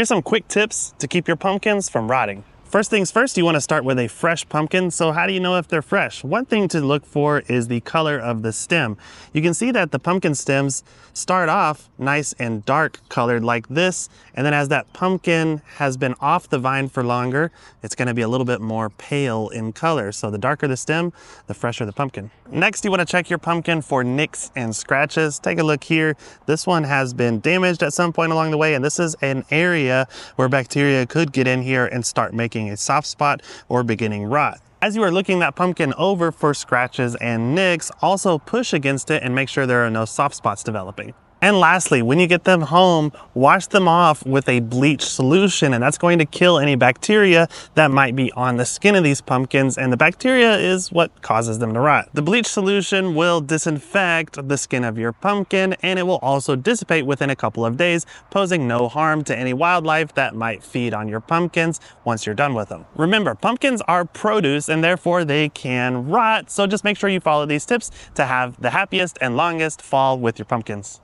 Here's some quick tips to keep your pumpkins from rotting. First things first, you want to start with a fresh pumpkin. So how do you know if they're fresh? One thing to look for is the color of the stem. You can see that the pumpkin stems start off nice and dark colored like this. And then as that pumpkin has been off the vine for longer, it's going to be a little bit more pale in color. So the darker the stem, the fresher the pumpkin. Next, you want to check your pumpkin for nicks and scratches. Take a look here. This one has been damaged at some point along the way, and this is an area where bacteria could get in here and start making a soft spot or beginning rot. As you are looking that pumpkin over for scratches and nicks, also push against it and make sure there are no soft spots developing. And lastly, when you get them home, wash them off with a bleach solution, and that's going to kill any bacteria that might be on the skin of these pumpkins, and the bacteria is what causes them to rot. The bleach solution will disinfect the skin of your pumpkin, and it will also dissipate within a couple of days, posing no harm to any wildlife that might feed on your pumpkins once you're done with them. Remember, pumpkins are produce and therefore they can rot, so just make sure you follow these tips to have the happiest and longest fall with your pumpkins.